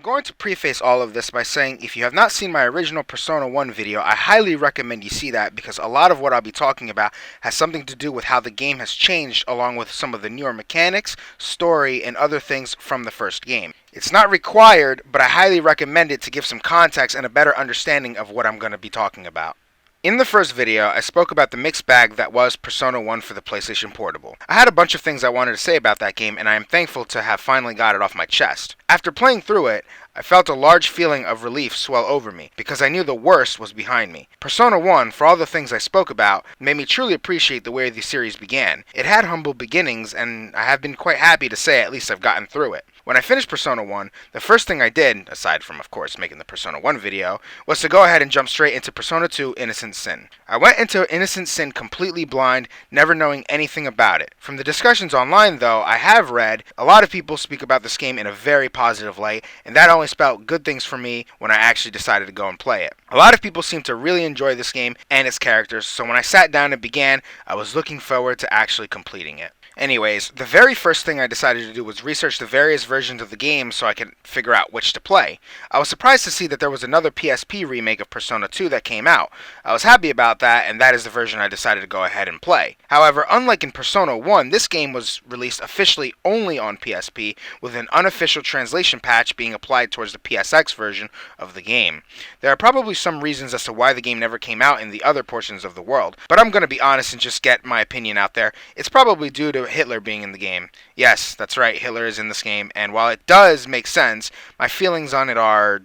going to preface all of this by saying if you have not seen my original Persona 1 video, I highly recommend you see that because a lot of what I'll be talking about has something to do with how the game has changed along with some of the newer mechanics, story, and other things from the first game. It's not required, but I highly recommend it to give some context and a better understanding of what I'm going to be talking about. In the first video, I spoke about the mixed bag that was Persona 1 for the PlayStation Portable. I had a bunch of things I wanted to say about that game, and I am thankful to have finally got it off my chest. After playing through it, I felt a large feeling of relief swell over me, because I knew the worst was behind me. Persona 1, for all the things I spoke about, made me truly appreciate the way the series began. It had humble beginnings, and I have been quite happy to say at least I've gotten through it. When I finished Persona 1, the first thing I did, aside from of course making the Persona 1 video, was to go ahead and jump straight into Persona 2 Innocent Sin. I went into Innocent Sin completely blind, never knowing anything about it. From the discussions online though, I have read, a lot of people speak about this game in a very positive light, and that only spelled good things for me when I actually decided to go and play it. A lot of people seem to really enjoy this game and its characters, so when I sat down and began, I was looking forward to actually completing it. Anyways, the very first thing I decided to do was research the various versions of the game so I could figure out which to play. I was surprised to see that there was another PSP remake of Persona 2 that came out. I was happy about that, and that is the version I decided to go ahead and play. However, unlike in Persona 1, this game was released officially only on PSP, with an unofficial translation patch being applied towards the PSX version of the game. There are probably some reasons as to why the game never came out in the other portions of the world, but I'm going to be honest and just get my opinion out there. It's probably due to Hitler being in the game. Yes, that's right, Hitler is in this game, and while it does make sense, my feelings on it are,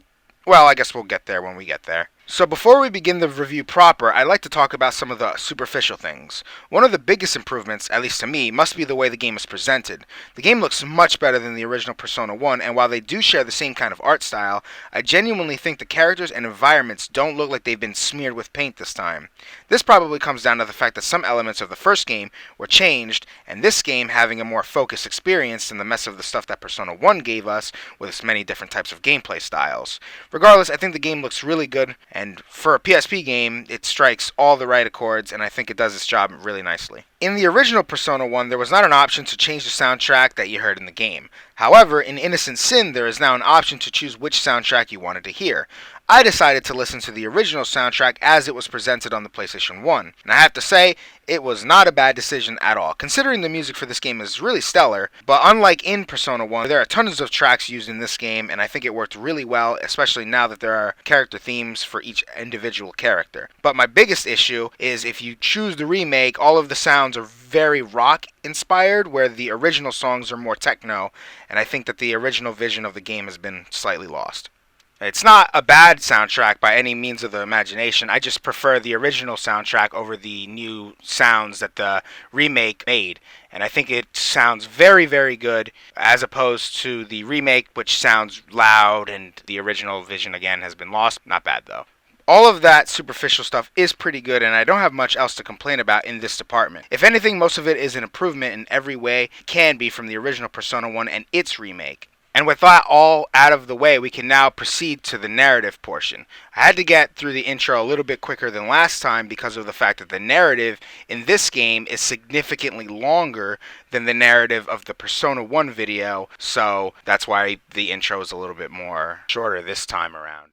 well, I guess we'll get there when we get there. So before we begin the review proper, I'd like to talk about some of the superficial things. One of the biggest improvements, at least to me, must be the way the game is presented. The game looks much better than the original Persona 1, and while they do share the same kind of art style, I genuinely think the characters and environments don't look like they've been smeared with paint this time. This probably comes down to the fact that some elements of the first game were changed, and this game having a more focused experience than the mess of the stuff that Persona 1 gave us, with its many different types of gameplay styles. Regardless, I think the game looks really good, and for a PSP game, it strikes all the right accords, and I think it does its job really nicely. In the original Persona 1, there was not an option to change the soundtrack that you heard in the game. However, in Innocent Sin, there is now an option to choose which soundtrack you wanted to hear. I decided to listen to the original soundtrack as it was presented on the PlayStation 1, and I have to say, it was not a bad decision at all, considering the music for this game is really stellar, but unlike in Persona 1, there are tons of tracks used in this game, and I think it worked really well, especially now that there are character themes for each individual character. But my biggest issue is if you choose the remake, all of the sounds are very rock inspired, where the original songs are more techno, and I think that the original vision of the game has been slightly lost. It's not a bad soundtrack by any means of the imagination. I just prefer the original soundtrack over the new sounds that the remake made. And I think it sounds very, very good as opposed to the remake, which sounds loud, and the original vision again has been lost. Not bad though. All of that superficial stuff is pretty good, and I don't have much else to complain about in this department. If anything, most of it is an improvement in every way it can be from the original Persona 1 and its remake. And with that all out of the way, we can now proceed to the narrative portion. I had to get through the intro a little bit quicker than last time because of the fact that the narrative in this game is significantly longer than the narrative of the Persona 1 video, so that's why the intro is a little bit more shorter this time around.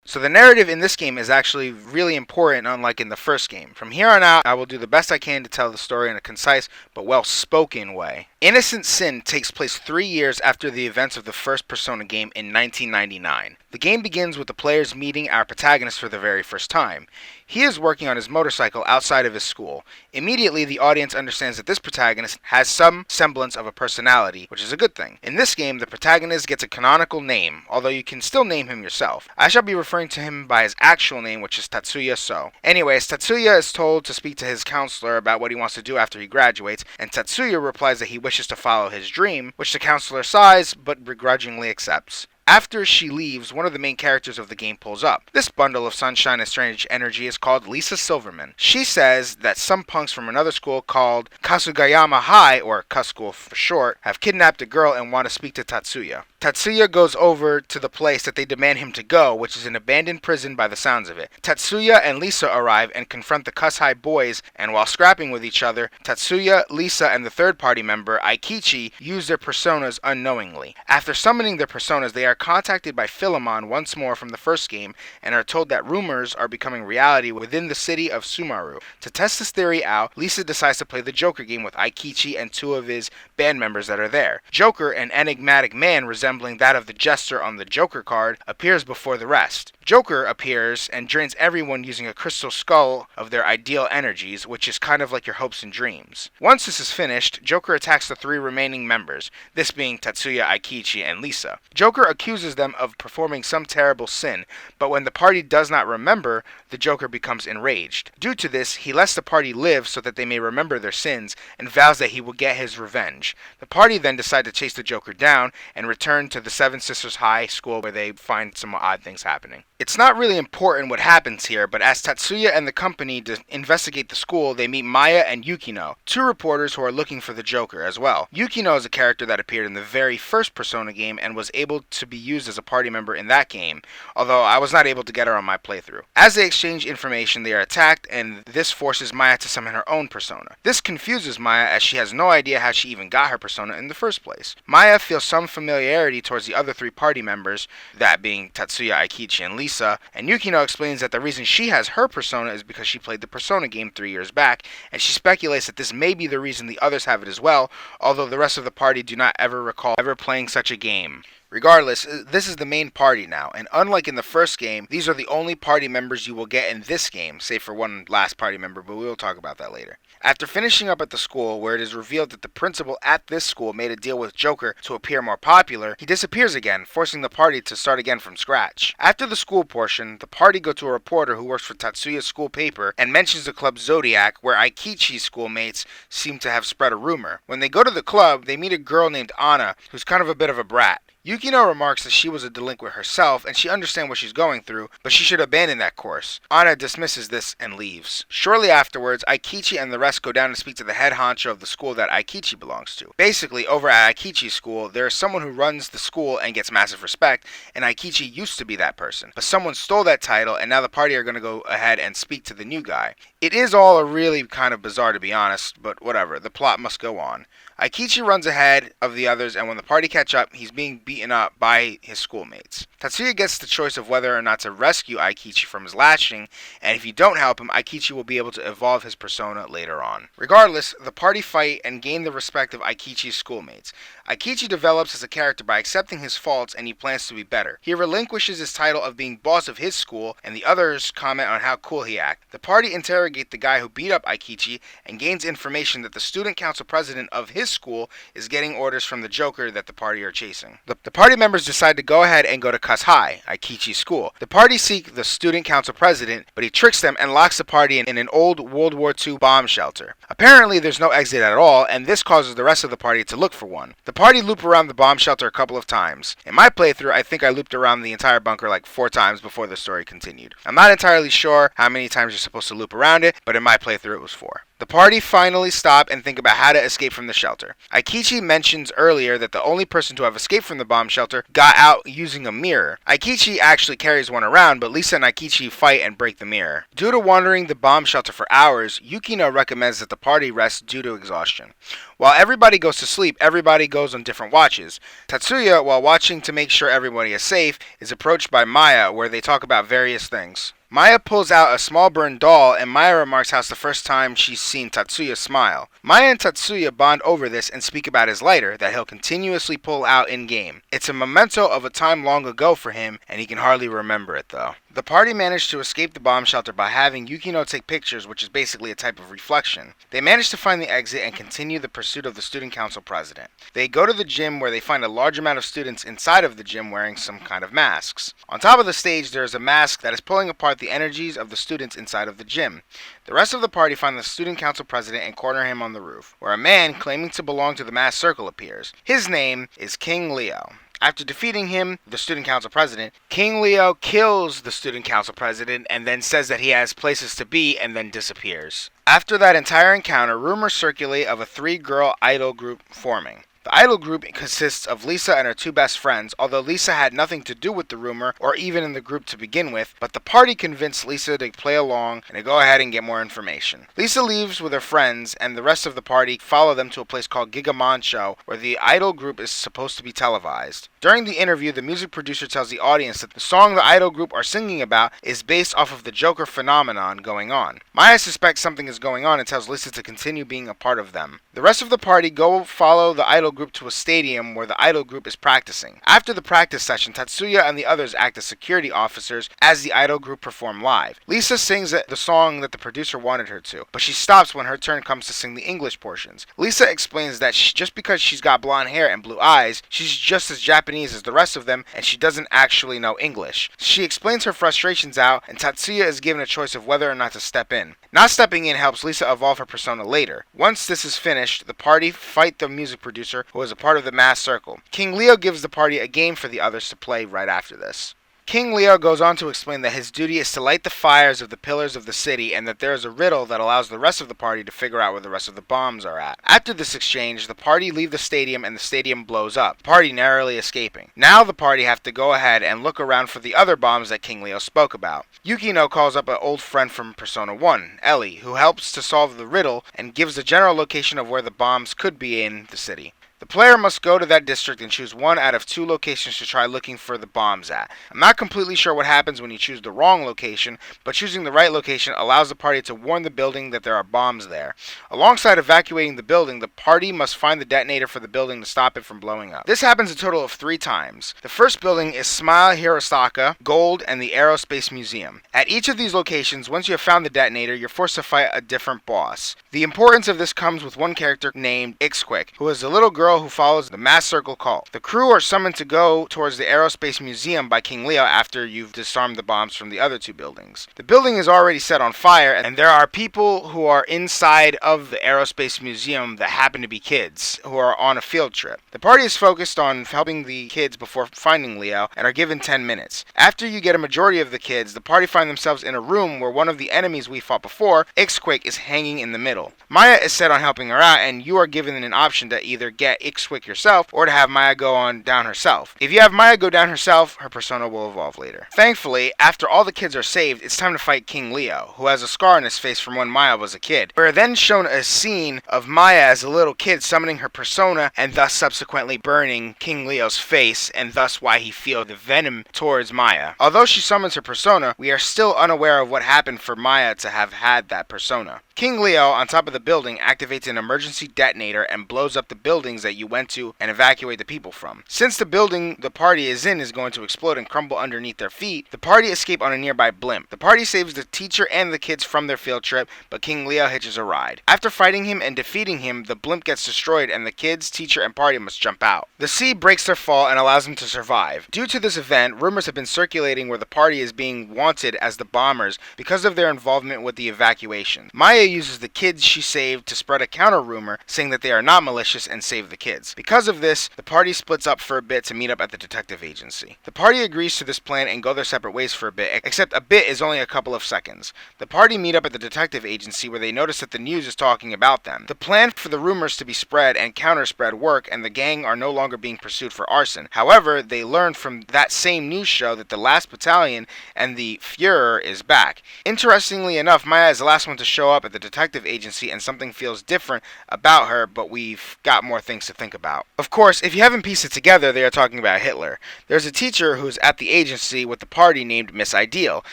So the narrative in this game is actually really important, unlike in the first game. From here on out, I will do the best I can to tell the story in a concise but well-spoken way. Innocent Sin takes place 3 years after the events of the first Persona game in 1999. The game begins with the players meeting our protagonist for the very first time. He is working on his motorcycle outside of his school. Immediately, the audience understands that this protagonist has some semblance of a personality, which is a good thing. In this game, the protagonist gets a canonical name, although you can still name him yourself. I shall be referring to him by his actual name, which is Tatsuya So. Anyways, Tatsuya is told to speak to his counselor about what he wants to do after he graduates, and Tatsuya replies that he wishes to follow his dream, which the counselor sighs but begrudgingly accepts. After she leaves, one of the main characters of the game pulls up. This bundle of sunshine and strange energy is called Lisa Silverman. She says that some punks from another school called Kasugayama High, or Kus School for short, have kidnapped a girl and want to speak to Tatsuya. Tatsuya goes over to the place that they demand him to go, which is an abandoned prison by the sounds of it. Tatsuya and Lisa arrive and confront the Kus High boys, and while scrapping with each other, Tatsuya, Lisa, and the third party member, Aikichi, use their personas unknowingly. After summoning their personas, they are contacted by Philemon once more from the first game, and are told that rumors are becoming reality within the city of Sumaru. To test this theory out, Lisa decides to play the Joker game with Aikichi and two of his band members that are there. Joker, an enigmatic man resembling that of the Jester on the Joker card, appears before the rest. Joker appears and drains everyone using a crystal skull of their ideal energies, which is kind of like your hopes and dreams. Once this is finished, Joker attacks the three remaining members, this being Tatsuya, Aikichi, and Lisa. Joker accuses them of performing some terrible sin, but when the party does not remember, the Joker becomes enraged. Due to this, he lets the party live so that they may remember their sins, and vows that he will get his revenge. The party then decide to chase the Joker down and return to the Seven Sisters High School, where they find some odd things happening. It's not really important what happens here, but as Tatsuya and the company investigate the school, they meet Maya and Yukino, two reporters who are looking for the Joker as well. Yukino is a character that appeared in the very first Persona game and was able to be used as a party member in that game, although I was not able to get her on my playthrough. As they exchange information, they are attacked, and this forces Maya to summon her own persona. This confuses Maya as she has no idea how she even got her persona in the first place. Maya feels some familiarity towards the other three party members, that being Tatsuya, Aikichi, and Lisa, and Yukino explains that the reason she has her persona is because she played the Persona game 3 years back, and she speculates that this may be the reason the others have it as well, although the rest of the party do not ever recall ever playing such a game. Regardless, this is the main party now, and unlike in the first game, these are the only party members you will get in this game, save for one last party member, but we will talk about that later. After finishing up at the school, where it is revealed that the principal at this school made a deal with Joker to appear more popular, he disappears again, forcing the party to start again from scratch. After the school portion, the party go to a reporter who works for Tatsuya's school paper and mentions the club Zodiac, where Aikichi's schoolmates seem to have spread a rumor. When they go to the club, they meet a girl named Anna, who's kind of a bit of a brat. Yukino remarks that she was a delinquent herself and she understands what she's going through, but she should abandon that course. Anna dismisses this and leaves. Shortly afterwards, Aikichi and the rest go down to speak to the head honcho of the school that Aikichi belongs to. Basically, over at Aikichi's school, there is someone who runs the school and gets massive respect, and Aikichi used to be that person. But someone stole that title, and now the party are going to go ahead and speak to the new guy. It is all really kind of bizarre, to be honest, but whatever, the plot must go on. Aikichi runs ahead of the others, and when the party catch up, he's being beaten up by his schoolmates. Tatsuya gets the choice of whether or not to rescue Aikichi from his lashing, and if you don't help him, Aikichi will be able to evolve his persona later on. Regardless, the party fight and gain the respect of Aikichi's schoolmates. Aikichi develops as a character by accepting his faults, and he plans to be better. He relinquishes his title of being boss of his school, and the others comment on how cool he acts. The party interrogate the guy who beat up Aikichi and gains information that the student council president of his school is getting orders from the Joker that the party are chasing. The party members decide to go ahead and go to Kus High, Aikichi's school. The party seek the student council president, but he tricks them and locks the party in an old World War II bomb shelter. Apparently there's no exit at all, and this causes the rest of the party to look for one. The party loop around the bomb shelter a couple of times. In my playthrough, I think I looped around the entire bunker like 4 times before the story continued. I'm not entirely sure how many times you're supposed to loop around it, but in my playthrough it was 4. The party finally stop and think about how to escape from the shelter. Aikichi mentions earlier that the only person to have escaped from the bomb shelter got out using a mirror. Aikichi actually carries one around, but Lisa and Aikichi fight and break the mirror. Due to wandering the bomb shelter for hours, Yukino recommends that the party rest due to exhaustion. While everybody goes to sleep, everybody goes on different watches. Tatsuya, while watching to make sure everybody is safe, is approached by Maya, where they talk about various things. Maya pulls out a small burned doll, and Maya remarks how it's the first time she's seen Tatsuya smile. Maya and Tatsuya bond over this and speak about his lighter that he'll continuously pull out in-game. It's a memento of a time long ago for him, and he can hardly remember it though. The party managed to escape the bomb shelter by having Yukino take pictures, which is basically a type of reflection. They manage to find the exit and continue the pursuit of the student council president. They go to the gym, where they find a large amount of students inside of the gym wearing some kind of masks. On top of the stage, there is a mask that is pulling apart the energies of the students inside of the gym. The rest of the party find the student council president and corner him on the roof, where a man claiming to belong to the masked circle appears. His name is King Leo. After defeating him, the student council president, King Leo kills the student council president and then says that he has places to be and then disappears. After that entire encounter, rumors circulate of a 3-girl idol group forming. The idol group consists of Lisa and her 2 best friends, although Lisa had nothing to do with the rumor or even in the group to begin with, but the party convinced Lisa to play along and to go ahead and get more information. Lisa leaves with her friends and the rest of the party follow them to a place called Gigamancho, where the idol group is supposed to be televised. During the interview, the music producer tells the audience that the song the idol group are singing about is based off of the Joker phenomenon going on. Maya suspects something is going on and tells Lisa to continue being a part of them. The rest of the party go follow the idol group to a stadium where the idol group is practicing. After the practice session, Tatsuya and the others act as security officers as the idol group perform live. Lisa sings the song that the producer wanted her to, but she stops when her turn comes to sing the English portions. Lisa explains that just because she's got blonde hair and blue eyes, she's just as Japanese as the rest of them and she doesn't actually know English. She explains her frustrations out and Tatsuya is given a choice of whether or not to step in. Not stepping in helps Lisa evolve her persona later. Once this is finished, the party fight the music producer who is a part of the mass circle. King Leo gives the party a game for the others to play right after this. King Leo goes on to explain that his duty is to light the fires of the pillars of the city and that there is a riddle that allows the rest of the party to figure out where the rest of the bombs are at. After this exchange, the party leave the stadium and the stadium blows up, the party narrowly escaping. Now the party have to go ahead and look around for the other bombs that King Leo spoke about. Yukino calls up an old friend from Persona 1, Ellie, who helps to solve the riddle and gives the general location of where the bombs could be in the city. The player must go to that district and choose one out of 2 locations to try looking for the bombs at. I'm not completely sure what happens when you choose the wrong location, but choosing the right location allows the party to warn the building that there are bombs there. Alongside evacuating the building, the party must find the detonator for the building to stop it from blowing up. This happens a total of 3 times. The first building is Smile Hirosaka, Gold, and the Aerospace Museum. At each of these locations, once you have found the detonator, you're forced to fight a different boss. The importance of this comes with one character named Ixquick, who is a little girl who follows the mass circle cult. The crew are summoned to go towards the Aerospace Museum by King Leo after you've disarmed the bombs from the other 2 buildings. The building is already set on fire and there are people who are inside of the Aerospace Museum that happen to be kids who are on a field trip. The party is focused on helping the kids before finding Leo and are given 10 minutes. After you get a majority of the kids, the party find themselves in a room where one of the enemies we fought before, Ixquick, is hanging in the middle. Maya is set on helping her out and you are given an option to either get Ixquick yourself or to have Maya go on down herself. If you have Maya go down herself, her persona will evolve later. Thankfully, after all the kids are saved, it's time to fight King Leo, who has a scar on his face from when Maya was a kid. We're then shown a scene of Maya as a little kid summoning her persona and thus subsequently burning King Leo's face and thus why he feels the venom towards Maya. Although she summons her persona, we are still unaware of what happened for Maya to have had that persona. King Leo, on top of the building, activates an emergency detonator and blows up the buildings that you went to and evacuate the people from. Since the building the party is in is going to explode and crumble underneath their feet, the party escape on a nearby blimp. The party saves the teacher and the kids from their field trip, but King Leo hitches a ride. After fighting him and defeating him, the blimp gets destroyed and the kids, teacher, and party must jump out. The sea breaks their fall and allows them to survive. Due to this event, rumors have been circulating where the party is being wanted as the bombers because of their involvement with the evacuation. Maya uses the kids she saved to spread a counter rumor saying that they are not malicious and save the kids. Because of this, the party splits up for a bit to meet up at the detective agency. The party agrees to this plan and go their separate ways for a bit, except a bit is only a couple of seconds. The party meet up at the detective agency where they notice that the news is talking about them. The plan for the rumors to be spread and counter-spread work and the gang are no longer being pursued for arson. However, they learn from that same news show that the last battalion and the Führer is back. Interestingly enough, Maya is the last one to show up at the detective agency and something feels different about her, but we've got more things to think about. Of course, if you haven't pieced it together, they are talking about Hitler. There's a teacher who's at the agency with the party named Miss Ideal,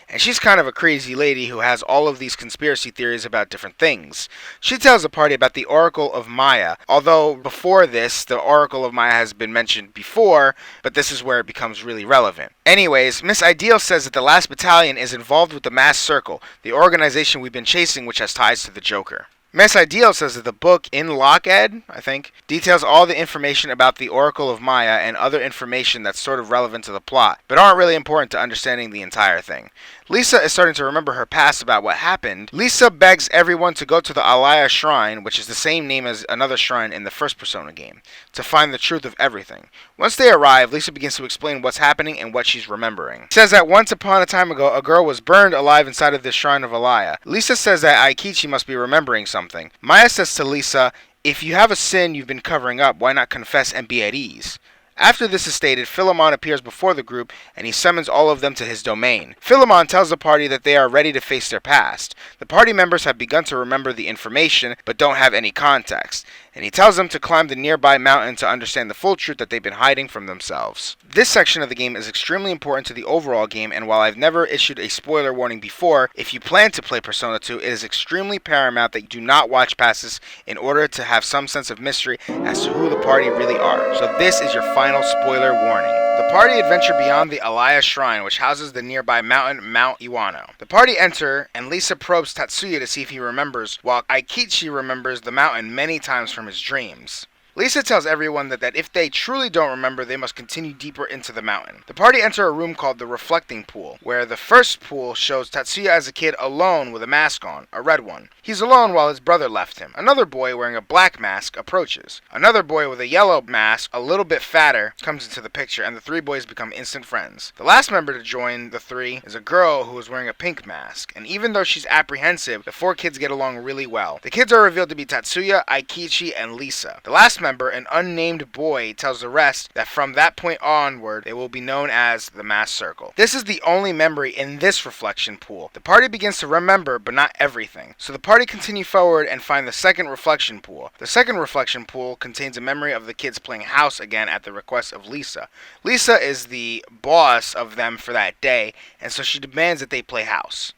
and she's kind of a crazy lady who has all of these conspiracy theories about different things. She tells the party about the Oracle of Maya, although before this, the Oracle of Maya has been mentioned before, but this is where it becomes really relevant. Anyways, Miss Ideal says that the last battalion is involved with the Mass Circle, the organization we've been chasing which has ties to the Joker. Miss Ideal says that the book In Lock-Ed, I think, details all the information about the Oracle of Maya and other information that's sort of relevant to the plot, but aren't really important to understanding the entire thing. Lisa is starting to remember her past about what happened. Lisa begs everyone to go to the Alaya Shrine, which is the same name as another shrine in the first Persona game, to find the truth of everything. Once they arrive, Lisa begins to explain what's happening and what she's remembering. She says that once upon a time ago, a girl was burned alive inside of the shrine of Alaya. Lisa says that Aikichi must be remembering something. Maya says to Lisa, "If you have a sin you've been covering up, why not confess and be at ease?" After this is stated, Philemon appears before the group and he summons all of them to his domain. Philemon tells the party that they are ready to face their past. The party members have begun to remember the information but don't have any context, and he tells them to climb the nearby mountain to understand the full truth that they've been hiding from themselves. This section of the game is extremely important to the overall game, and while I've never issued a spoiler warning before, if you plan to play Persona 2, it is extremely paramount that you do not watch past this in order to have some sense of mystery as to who the party really are. So this is your final spoiler warning. The party adventure beyond the Alaya Shrine, which houses the nearby mountain, Mount Iwano. The party enter, and Lisa probes Tatsuya to see if he remembers, while Aikichi remembers the mountain many times from his dreams. Lisa tells everyone that if they truly don't remember, they must continue deeper into the mountain. The party enter a room called the Reflecting Pool, where the first pool shows Tatsuya as a kid alone with a mask on, a red one. He's alone while his brother left him. Another boy wearing a black mask approaches. Another boy with a yellow mask, a little bit fatter, comes into the picture, and the three boys become instant friends. The last member to join the three is a girl who is wearing a pink mask, and even though she's apprehensive, the four kids get along really well. The kids are revealed to be Tatsuya, Aikichi, and Lisa. The last member, an unnamed boy, tells the rest that from that point onward, they will be known as the Mass Circle. This is the only memory in this reflection pool. The party begins to remember, but not everything. So the party continue forward and find the second reflection pool. The second reflection pool contains a memory of the kids playing house again at the request of Lisa. Lisa is the boss of them for that day, and so she demands that they play house.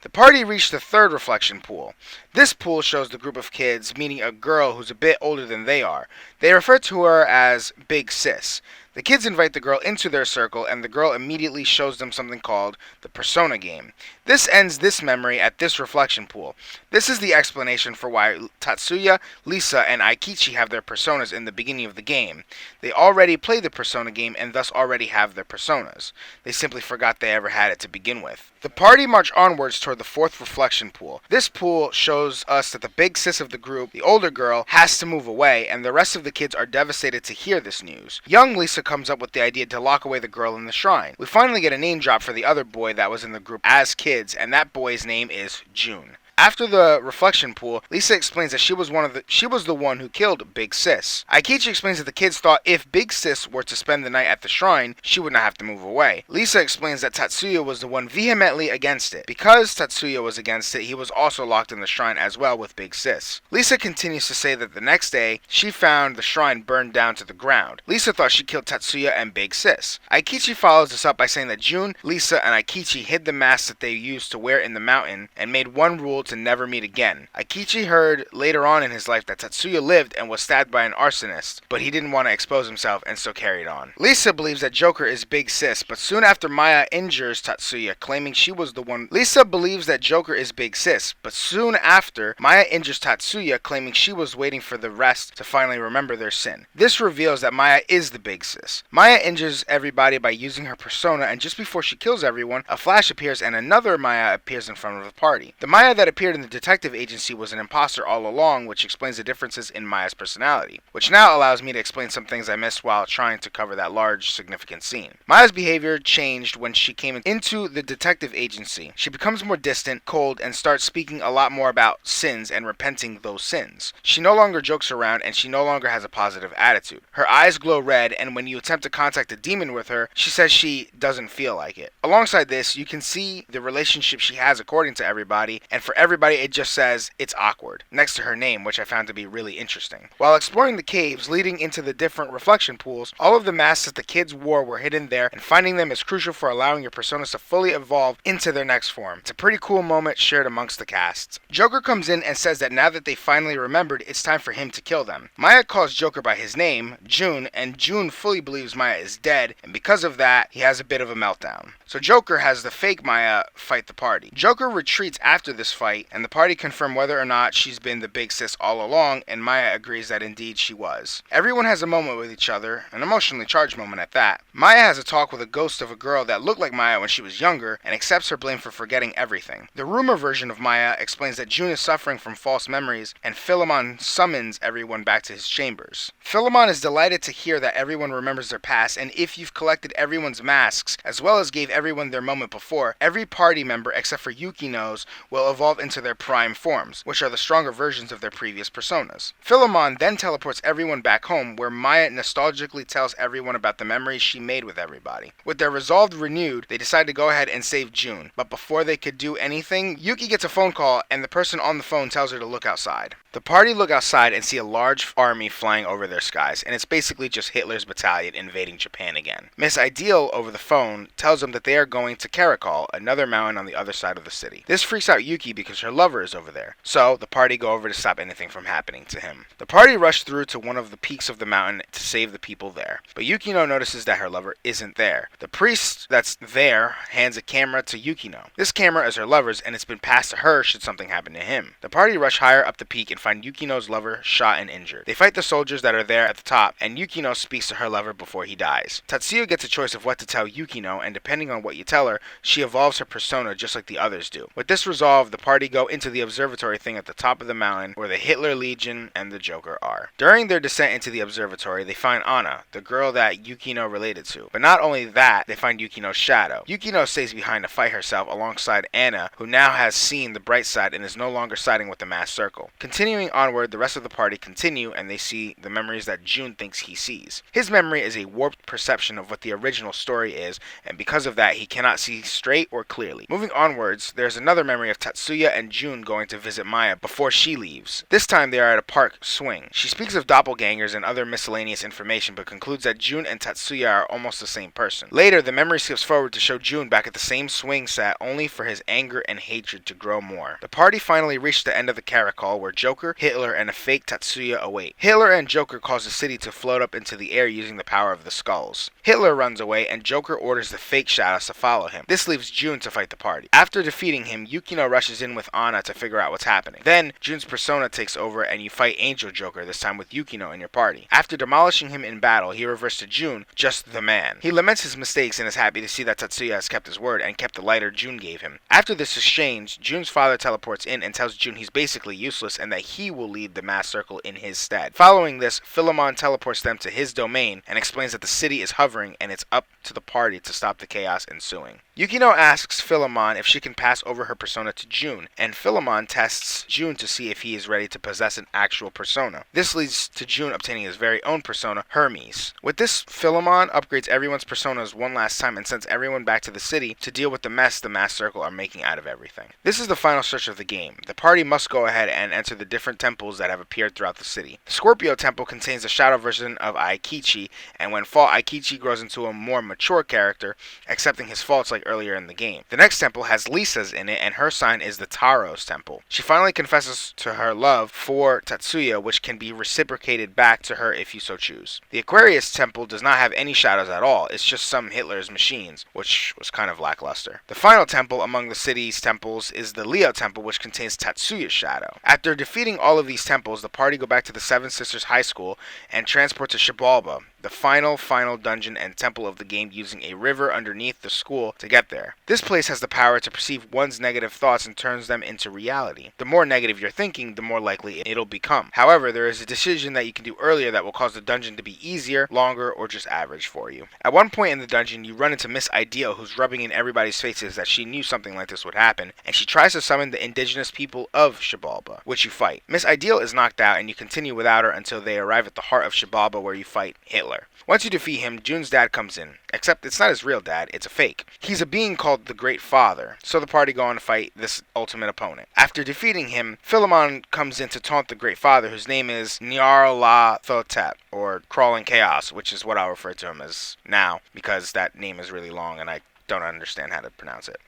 The party reached the third reflection pool. This pool shows the group of kids meeting a girl who's a bit older than they are. They refer to her as Big Sis. The kids invite the girl into their circle, and the girl immediately shows them something called the Persona game. This ends this memory at this reflection pool. This is the explanation for why Tatsuya, Lisa, and Aikichi have their personas in the beginning of the game. They already played the Persona game and thus already have their personas. They simply forgot they ever had it to begin with. The party march onwards toward the fourth reflection pool. This pool shows us that the big sis of the group, the older girl, has to move away, and the rest of the kids are devastated to hear this news. Young Lisa comes up with the idea to lock away the girl in the shrine. We finally get a name drop for the other boy that was in the group as kids, and that boy's name is June. After the reflection pool, Lisa explains that she was the one who killed Big Sis. Aikichi explains that the kids thought if Big Sis were to spend the night at the shrine, she would not have to move away. Lisa explains that Tatsuya was the one vehemently against it. Because Tatsuya was against it, he was also locked in the shrine as well with Big Sis. Lisa continues to say that the next day, she found the shrine burned down to the ground. Lisa thought she killed Tatsuya and Big Sis. Aikichi follows this up by saying that June, Lisa, and Aikichi hid the masks that they used to wear in the mountain and made one rule to never meet again. Aikichi heard later on in his life that Tatsuya lived and was stabbed by an arsonist, but he didn't want to expose himself and so carried on. Lisa believes that Joker is Big Sis, but soon after Maya injures Tatsuya, claiming she was the one. Lisa believes that Joker is Big Sis, but soon after Maya injures Tatsuya, claiming she was waiting for the rest to finally remember their sin. This reveals that Maya is the Big Sis. Maya injures everybody by using her persona, and just before she kills everyone, a flash appears and another Maya appears in front of the party. The Maya that appeared in the detective agency was an imposter all along, which explains the differences in Maya's personality, which now allows me to explain some things I missed while trying to cover that large, significant scene. Maya's behavior changed when she came into the detective agency. She becomes more distant, cold, and starts speaking a lot more about sins and repenting those sins. She no longer jokes around, and she no longer has a positive attitude. Her eyes glow red, and when you attempt to contact a demon with her, she says she doesn't feel like it. Alongside this, you can see the relationship she has according to everybody, and for everybody it just says it's awkward next to her name, which I found to be really interesting. While exploring the caves leading into the different reflection pools, all of the masks that the kids wore were hidden there, and finding them is crucial for allowing your personas to fully evolve into their next form. It's a pretty cool moment shared amongst the casts. Joker comes in and says that now that they finally remembered, it's time for him to kill them. Maya calls Joker by his name, June, and June fully believes Maya is dead, and because of that, he has a bit of a meltdown. So Joker has the fake Maya fight the party. Joker retreats after this fight fight, and the party confirm whether or not she's been the big sis all along, and Maya agrees that indeed she was. Everyone has a moment with each other, an emotionally charged moment at that. Maya has a talk with a ghost of a girl that looked like Maya when she was younger, and accepts her blame for forgetting everything. The rumor version of Maya explains that June is suffering from false memories, and Philemon summons everyone back to his chambers. Philemon is delighted to hear that everyone remembers their past, and if you've collected everyone's masks, as well as gave everyone their moment before, every party member except for Yukino's will evolve into their prime forms, which are the stronger versions of their previous personas. Philemon then teleports everyone back home, where Maya nostalgically tells everyone about the memories she made with everybody. With their resolve renewed, they decide to go ahead and save June, but before they could do anything, Yuki gets a phone call, and the person on the phone tells her to look outside. The party look outside and see a large army flying over their skies, and it's basically just Hitler's battalion invading Japan again. Miss Ideal, over the phone, tells them that they are going to Karakol, another mountain on the other side of the city. This freaks out Yuki because her lover is over there, so the party go over to stop anything from happening to him. The party rush through to one of the peaks of the mountain to save the people there, but Yukino notices that her lover isn't there. The priest that's there hands a camera to Yukino. This camera is her lover's, and it's been passed to her should something happen to him. The party rush higher up the peak and find Yukino's lover shot and injured. They fight the soldiers that are there at the top, and Yukino speaks to her lover before he dies. Tatsuya gets a choice of what to tell Yukino, and depending on what you tell her, she evolves her persona just like the others do. With this resolve, the party go into the observatory thing at the top of the mountain where the Hitler Legion and the Joker are. During their descent into the observatory, they find Anna, the girl that Yukino related to. But not only that, they find Yukino's shadow. Yukino stays behind to fight herself alongside Anna, who now has seen the bright side and is no longer siding with the masked circle. Continuing onward, the rest of the party continue, and they see the memories that June thinks he sees. His memory is a warped perception of what the original story is, and because of that, he cannot see straight or clearly. Moving onwards, there's another memory of Tatsuya and June going to visit Maya before she leaves. This time they are at a park swing. She speaks of doppelgangers and other miscellaneous information, but concludes that June and Tatsuya are almost the same person. Later, the memory skips forward to show June back at the same swing set, only for his anger and hatred to grow more. The party finally reached the end of the Karakol, where Joker, Hitler, and a fake Tatsuya await. Hitler and Joker cause the city to float up into the air using the power of the skulls. Hitler runs away, and Joker orders the fake shadows to follow him. This leaves June to fight the party. After defeating him, Yukino rushes in with Anna to figure out what's happening. Then, June's persona takes over, and you fight Angel Joker, this time with Yukino in your party. After demolishing him in battle, he reverts to June, just the man. He laments his mistakes and is happy to see that Tatsuya has kept his word and kept the lighter June gave him. After this exchange, June's father teleports in and tells June he's basically useless and that he will lead the mass circle in his stead. Following this, Philemon teleports them to his domain and explains that the city is hovering and it's up to the party to stop the chaos ensuing. Yukino asks Philemon if she can pass over her persona to June, and Philemon tests June to see if he is ready to possess an actual persona. This leads to June obtaining his very own persona, Hermes. With this, Philemon upgrades everyone's personas one last time and sends everyone back to the city to deal with the mess the mass circle are making out of everything. This is the final stretch of the game. The party must go ahead and enter the different temples that have appeared throughout the city. The Scorpio Temple contains the shadow version of Aikichi, and when fall, Aikichi grows into a more mature character, accepting his faults like earlier in the game. The next temple has Lisa's in it, and her sign is the Taros Temple. She finally confesses to her love for Tatsuya, which can be reciprocated back to her if you so choose. The Aquarius Temple does not have any shadows at all, it's just some Hitler's machines, which was kind of lackluster. The final temple among the city's temples is the Leo Temple, which contains Tatsuya's shadow. After defeating all of these temples, the party go back to the Seven Sisters High School and transport to Xibalba, the final dungeon and temple of the game, using a river underneath the school to get there. This place has the power to perceive one's negative thoughts and turns them into reality. The more negative you're thinking, the more likely it'll become. However, there is a decision that you can do earlier that will cause the dungeon to be easier, longer, or just average for you. At one point in the dungeon, you run into Miss Ideal, who's rubbing in everybody's faces that she knew something like this would happen, and she tries to summon the indigenous people of Xibalba, which you fight. Miss Ideal is knocked out, and you continue without her until they arrive at the heart of Xibalba, where you fight Hitler. Once you defeat him, June's dad comes in, except it's not his real dad, it's a fake. He's a being called the Great Father, so the party go on to fight this ultimate opponent. After defeating him, Philemon comes in to taunt the Great Father, whose name is Nyarlathotep, or Crawling Chaos, which is what I'll refer to him as now, because that name is really long and I don't understand how to pronounce it.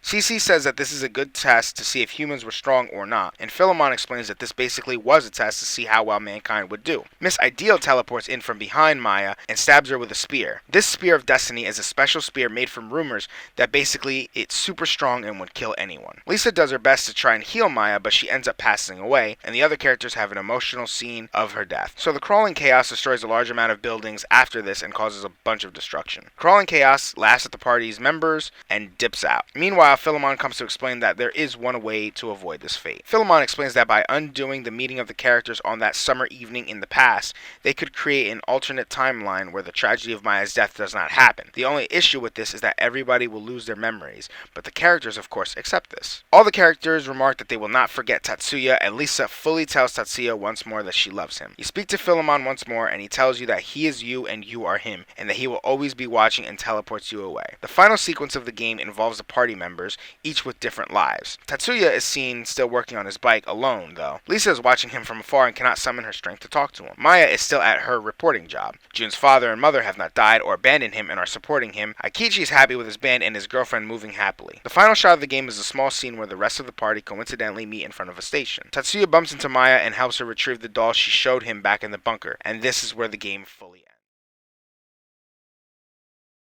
CC says that this is a good test to see if humans were strong or not, and Philemon explains that this basically was a test to see how well mankind would do. Miss Ideal teleports in from behind Maya and stabs her with a spear. This Spear of Destiny is a special spear made from rumors that basically it's super strong and would kill anyone. Lisa does her best to try and heal Maya, but she ends up passing away, and the other characters have an emotional scene of her death. So the Crawling Chaos destroys a large amount of buildings after this and causes a bunch of destruction. Crawling Chaos laughs at the party's members and dips out. Meanwhile, Philemon comes to explain that there is one way to avoid this fate. Philemon explains that by undoing the meeting of the characters on that summer evening in the past, they could create an alternate timeline where the tragedy of Maya's death does not happen. The only issue with this is that everybody will lose their memories, but the characters of course accept this. All the characters remark that they will not forget Tatsuya, and Lisa fully tells Tatsuya once more that she loves him. You speak to Philemon once more and he tells you that he is you and you are him, and that he will always be watching and teleports you away. The final sequence of the game involves the party members, each with different lives. Tatsuya is seen still working on his bike alone though. Lisa is watching him from afar and cannot summon her strength to talk to him. Maya is still at her reporting job. Jun's father and mother have not died or abandoned him and are supporting him. Aikichi is happy with his band and his girlfriend moving happily. The final shot of the game is a small scene where the rest of the party coincidentally meet in front of a station. Tatsuya bumps into Maya and helps her retrieve the doll she showed him back in the bunker, and this is where the game fully ends.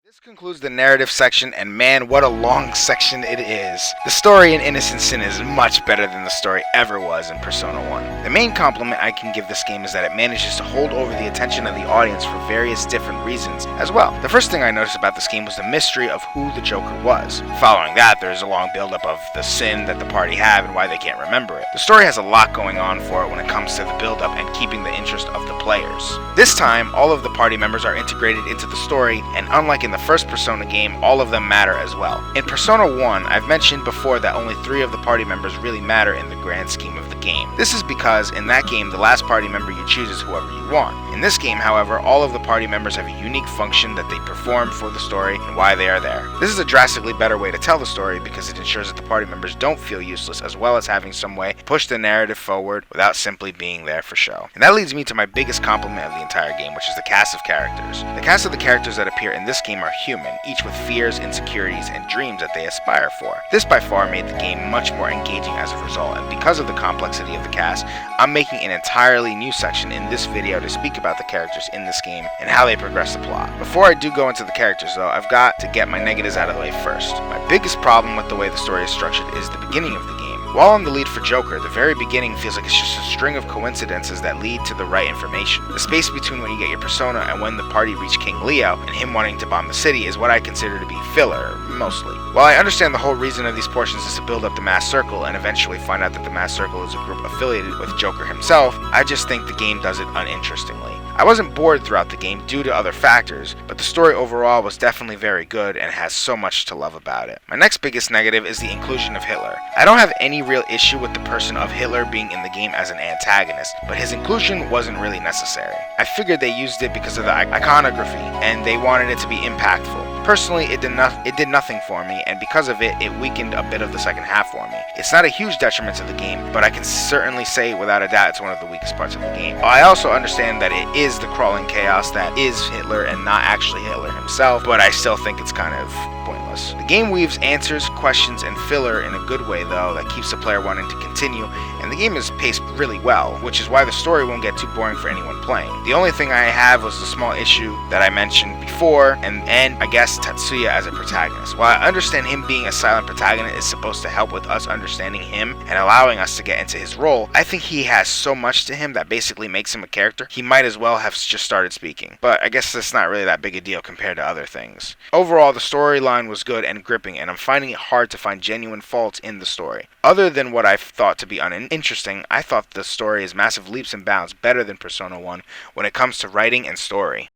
This concludes the narrative section, and man, what a long section it is. The story in Innocent Sin is much better than the story ever was in Persona 1. The main compliment I can give this game is that it manages to hold over the attention of the audience for various different reasons as well. The first thing I noticed about this game was the mystery of who the Joker was. Following that, there's a long build-up of the sin that the party have and why they can't remember it. The story has a lot going on for it when it comes to the build-up and keeping the interest of the players. This time, all of the party members are integrated into the story, and unlike in the first Persona game, all of them matter as well. In Persona 1, I've mentioned before that only 3 of the party members really matter in the grand scheme of the game. This is because in that game, the last party member you choose is whoever you want. In this game, however, all of the party members have a unique function that they perform for the story and why they are there. This is a drastically better way to tell the story because it ensures that the party members don't feel useless, as well as having some way to push the narrative forward without simply being there for show. And that leads me to my biggest compliment of the entire game, which is the cast of characters. The cast of the characters that appear in this game are human, each with fears, insecurities, and dreams that they aspire for. This by far made the game much more engaging as a result, and because of the complexity of the cast, I'm making an entirely new section in this video to speak about the characters in this game and how they progress the plot. Before I do go into the characters though, I've got to get my negatives out of the way first. My biggest problem with the way the story is structured is the beginning of the game. While on the lead for Joker, the very beginning feels like it's just a string of coincidences that lead to the right information. The space between when you get your persona and when the party reach King Leo and him wanting to bomb the city is what I consider to be filler, mostly. While I understand the whole reason of these portions is to build up the Masked Circle and eventually find out that the Masked Circle is a group affiliated with Joker himself, I just think the game does it uninterestingly. I wasn't bored throughout the game due to other factors, but the story overall was definitely very good and has so much to love about it. My next biggest negative is the inclusion of Hitler. I don't have any real issue with the person of Hitler being in the game as an antagonist, but his inclusion wasn't really necessary. I figured they used it because of the iconography, and they wanted it to be impactful. Personally, it did nothing for me, and because of it, it weakened a bit of the second half for me. It's not a huge detriment to the game, but I can certainly say without a doubt it's one of the weakest parts of the game. I also understand that it is the Crawling Chaos that is Hitler and not actually Hitler himself, but I still think it's kind of pointless. The game weaves answers, questions, and filler in a good way though that keeps the player wanting to continue, and the game is paced really well, which is why the story won't get too boring for anyone playing. The only thing I have was the small issue that I mentioned before, and I guess Tatsuya as a protagonist. While I understand him being a silent protagonist is supposed to help with us understanding him and allowing us to get into his role, I think he has so much to him that basically makes him a character. He might as well have just started speaking, but I guess that's not really that big a deal compared to other things. Overall, the storyline was good and gripping, and I'm finding it hard to find genuine faults in the story. Other than what I've thought to be uninteresting, I thought the story is massive leaps and bounds better than Persona 1 when it comes to writing and story.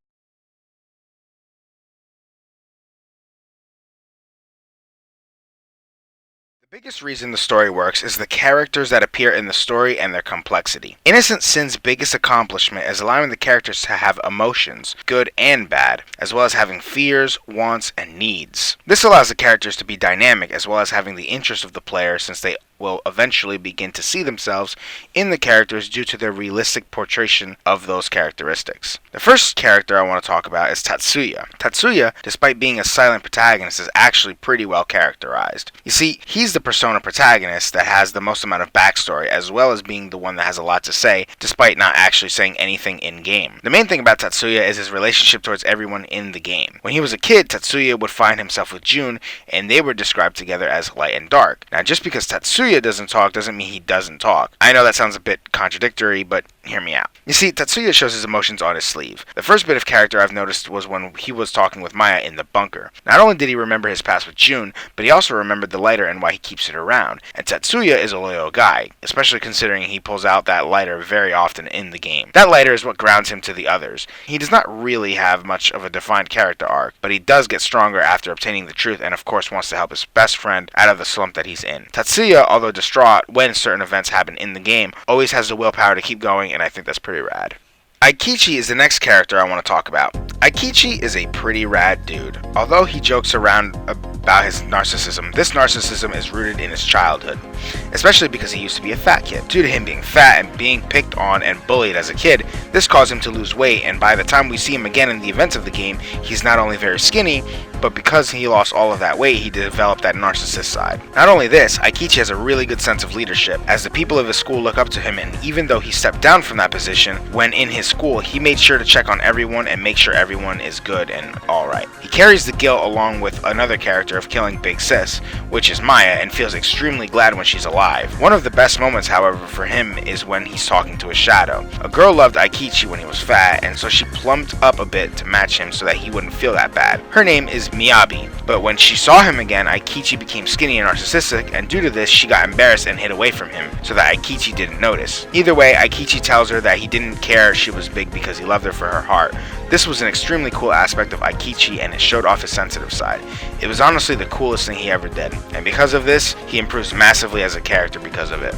The biggest reason the story works is the characters that appear in the story and their complexity. Innocent Sin's biggest accomplishment is allowing the characters to have emotions, good and bad, as well as having fears, wants, and needs. This allows the characters to be dynamic as well as having the interest of the player since they will eventually begin to see themselves in the characters due to their realistic portrayal of those characteristics. The first character I want to talk about is Tatsuya. Tatsuya, despite being a silent protagonist, is actually pretty well characterized. You see, he's the Persona protagonist that has the most amount of backstory, as well as being the one that has a lot to say, despite not actually saying anything in-game. The main thing about Tatsuya is his relationship towards everyone in the game. When he was a kid, Tatsuya would find himself with Jun, and they were described together as light and dark. Now, just because Tatsuya doesn't talk doesn't mean he doesn't talk. I know that sounds a bit contradictory, but hear me out. You see, Tatsuya shows his emotions on his sleeve. The first bit of character I've noticed was when he was talking with Maya in the bunker. Not only did he remember his past with Jun, but he also remembered the lighter and why he keeps it around. And Tatsuya is a loyal guy, especially considering he pulls out that lighter very often in the game. That lighter is what grounds him to the others. He does not really have much of a defined character arc, but he does get stronger after obtaining the truth and of course wants to help his best friend out of the slump that he's in. Tatsuya, although distraught when certain events happen in the game, always has the willpower to keep going, and I think that's pretty rad. Aikichi is the next character I want to talk about. Aikichi is a pretty rad dude. Although he jokes around about his narcissism, this narcissism is rooted in his childhood, especially because he used to be a fat kid. Due to him being fat and being picked on and bullied as a kid, this caused him to lose weight, and by the time we see him again in the events of the game, he's not only very skinny, but because he lost all of that weight, he developed that narcissist side. Not only this, Aikichi has a really good sense of leadership, as the people of his school look up to him, and even though he stepped down from that position when in his school, he made sure to check on everyone and make sure everyone is good and alright. He carries the guilt along with another character of killing Big Sis, which is Maya, and feels extremely glad when she's alive. One of the best moments, however, for him is when he's talking to his shadow. A girl loved Aikichi when he was fat, and so she plumped up a bit to match him so that he wouldn't feel that bad. Her name is Miyabi, but when she saw him again, Aikichi became skinny and narcissistic, and due to this, she got embarrassed and hid away from him, so that Aikichi didn't notice. Either way, Aikichi tells her that he didn't care she was big because he loved her for her heart. This was an extremely cool aspect of Aikichi, and it showed off his sensitive side. It was honestly the coolest thing he ever did, and because of this, he improves massively as a character because of it.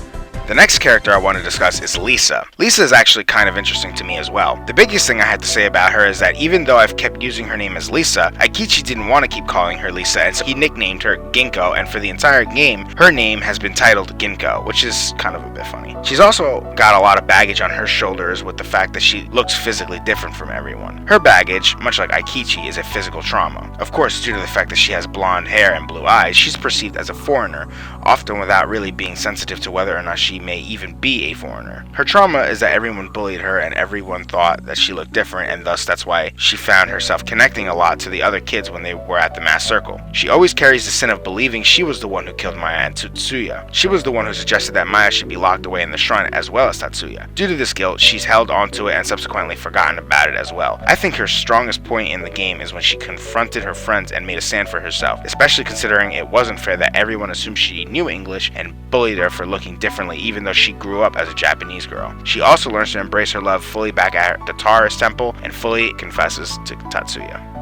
The next character I want to discuss is Lisa. Lisa is actually kind of interesting to me as well. The biggest thing I had to say about her is that even though I've kept using her name as Lisa, Aikichi didn't want to keep calling her Lisa, and so he nicknamed her Ginko, and for the entire game, her name has been titled Ginko, which is kind of a bit funny. She's also got a lot of baggage on her shoulders with the fact that she looks physically different from everyone. Her baggage, much like Aikichi, is a physical trauma. Of course, due to the fact that she has blonde hair and blue eyes, she's perceived as a foreigner, often without really being sensitive to whether or not she may even be a foreigner. Her trauma is that everyone bullied her and everyone thought that she looked different, and thus that's why she found herself connecting a lot to the other kids when they were at the mass circle. She always carries the sin of believing she was the one who killed Maya and Tatsuya. She was the one who suggested that Maya should be locked away in the shrine as well as Tatsuya. Due to this guilt, she's held onto it and subsequently forgotten about it as well. I think her strongest point in the game is when she confronted her friends and made a stand for herself, especially considering it wasn't fair that everyone assumed she knew English and bullied her for looking differently even though she grew up as a Japanese girl. She also learns to embrace her love fully back at the Taurus temple and fully confesses to Tatsuya.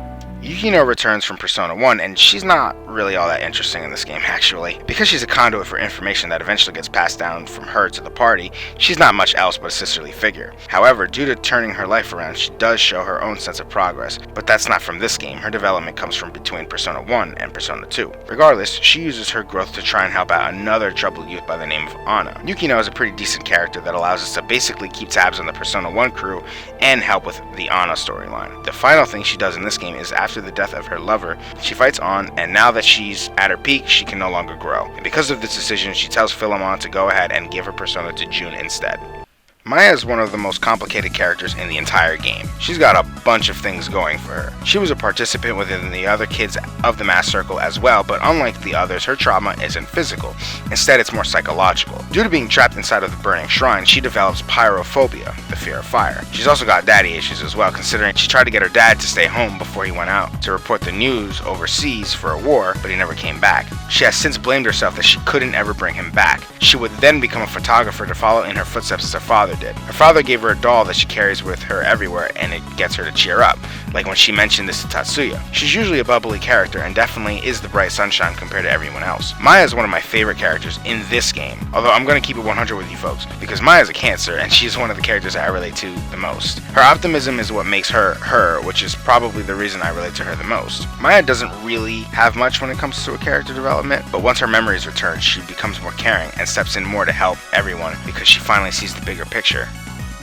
Yukino returns from Persona 1, and she's not really all that interesting in this game actually. Because she's a conduit for information that eventually gets passed down from her to the party, she's not much else but a sisterly figure. However, due to turning her life around, she does show her own sense of progress, but that's not from this game. Her development comes from between Persona 1 and Persona 2. Regardless, she uses her growth to try and help out another troubled youth by the name of Anna. Yukino is a pretty decent character that allows us to basically keep tabs on the Persona 1 crew and help with the Anna storyline. The final thing she does in this game is after the death of her lover, she fights on, and now that she's at her peak, she can no longer grow. And because of this decision, she tells Philemon to go ahead and give her persona to Jun instead. Maya is one of the most complicated characters in the entire game. She's got a bunch of things going for her. She was a participant within the other kids of the mass circle as well, but unlike the others, her trauma isn't physical. Instead, it's more psychological. Due to being trapped inside of the burning shrine, she develops pyrophobia, the fear of fire. She's also got daddy issues as well, considering she tried to get her dad to stay home before he went out to report the news overseas for a war, but he never came back. She has since blamed herself that she couldn't ever bring him back. She would then become a photographer to follow in her footsteps as her father did. Her father gave her a doll that she carries with her everywhere, and it gets her to cheer up, like when she mentioned this to Tatsuya. She's usually a bubbly character and definitely is the bright sunshine compared to everyone else. Maya is one of my favorite characters in this game, although I'm going to keep it 100 with you folks, because Maya is a Cancer and she's one of the characters that I relate to the most. Her optimism is what makes her her, which is probably the reason I relate to her the most. Maya doesn't really have much when it comes to a character development, but once her memory is returned, she becomes more caring and steps in more to help everyone because she finally sees the bigger picture.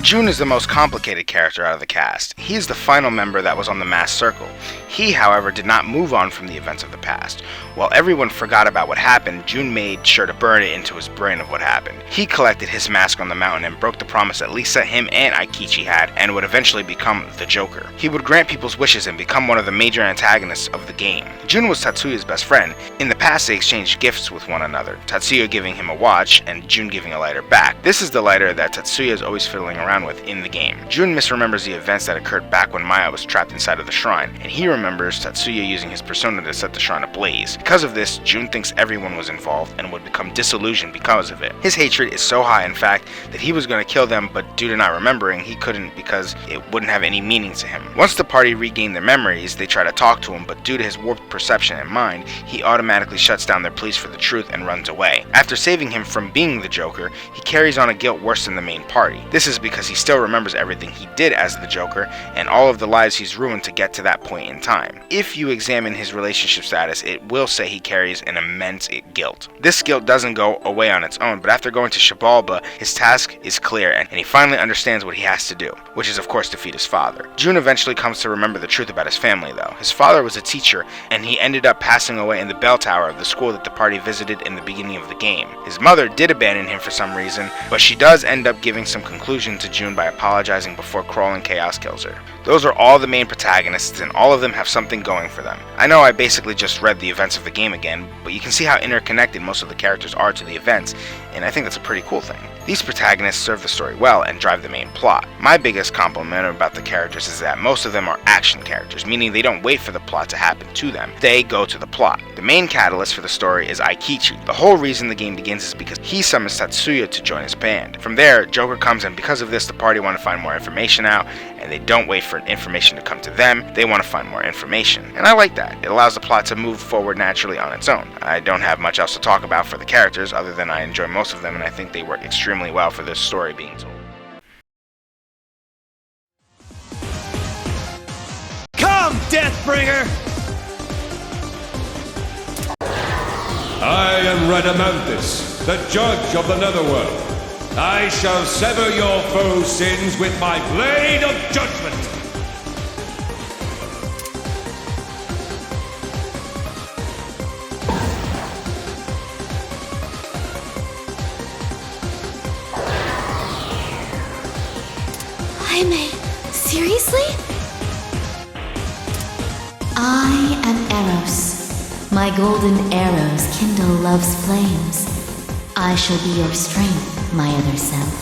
Jun is the most complicated character out of the cast. He is the final member that was on the Masked Circle. He, however, did not move on from the events of the past. While everyone forgot about what happened, Jun made sure to burn it into his brain of what happened. He collected his mask on the mountain and broke the promise that Lisa, him, and Aikichi had, and would eventually become the Joker. He would grant people's wishes and become one of the major antagonists of the game. Jun was Tatsuya's best friend. In the past, they exchanged gifts with one another, Tatsuya giving him a watch and Jun giving a lighter back. This is the lighter that Tatsuya is always fiddling around with in the game. Jun misremembers the events that occurred back when Maya was trapped inside of the shrine, and he remembers Tatsuya using his persona to set the shrine ablaze. Because of this, Jun thinks everyone was involved and would become disillusioned because of it. His hatred is so high, in fact, that he was going to kill them, but due to not remembering, he couldn't because it wouldn't have any meaning to him. Once the party regained their memories, they try to talk to him, but due to his warped perception and mind, he automatically shuts down their pleas for the truth and runs away. After saving him from being the Joker, he carries on a guilt worse than the main party. This is because he still remembers everything he did as the Joker and all of the lives he's ruined to get to that point in time. If you examine his relationship status, it will say he carries an immense guilt. This guilt doesn't go away on its own, but after going to Xibalba, his task is clear and he finally understands what he has to do, which is of course defeat his father. Jun eventually comes to remember the truth about his family though. His father was a teacher and he ended up passing away in the bell tower of the school that the party visited in the beginning of the game. His mother did abandon him for some reason, but she does end up giving some conclusion to Jun by apologizing before Crawling Chaos kills her. Those are all the main protagonists and all of them have something going for them. I know I basically just read the events of the game again, but you can see how interconnected most of the characters are to the events, and I think that's a pretty cool thing. These protagonists serve the story well and drive the main plot. My biggest compliment about the characters is that most of them are action characters, meaning they don't wait for the plot to happen to them, they go to the plot. The main catalyst for the story is Aikichi. The whole reason the game begins is because he summons Tatsuya to join his band. From there, Joker comes, and because of this, the party want to find more information out, and they don't wait for information to come to them, they want to find more information. And I like that. It allows the plot to move forward naturally on its own. I don't have much else to talk about for the characters other than I enjoy most of them and I think they work extremely well for this story being told. Come, Deathbringer! I am Radamanthus, the judge of the Netherworld. I shall sever your foes' sins with my blade of judgment. Jaime, seriously? I am Eros. My golden arrows kindle love's flames. I shall be your strength, my other self.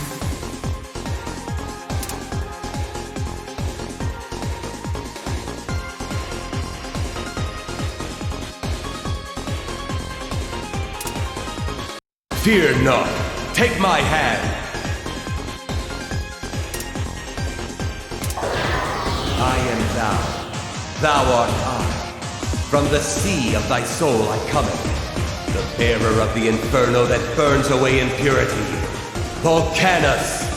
Fear not. Take my hand. I am thou. Thou art I. From the sea of thy soul I cometh, the bearer of the inferno that burns away impurity. Volcanus!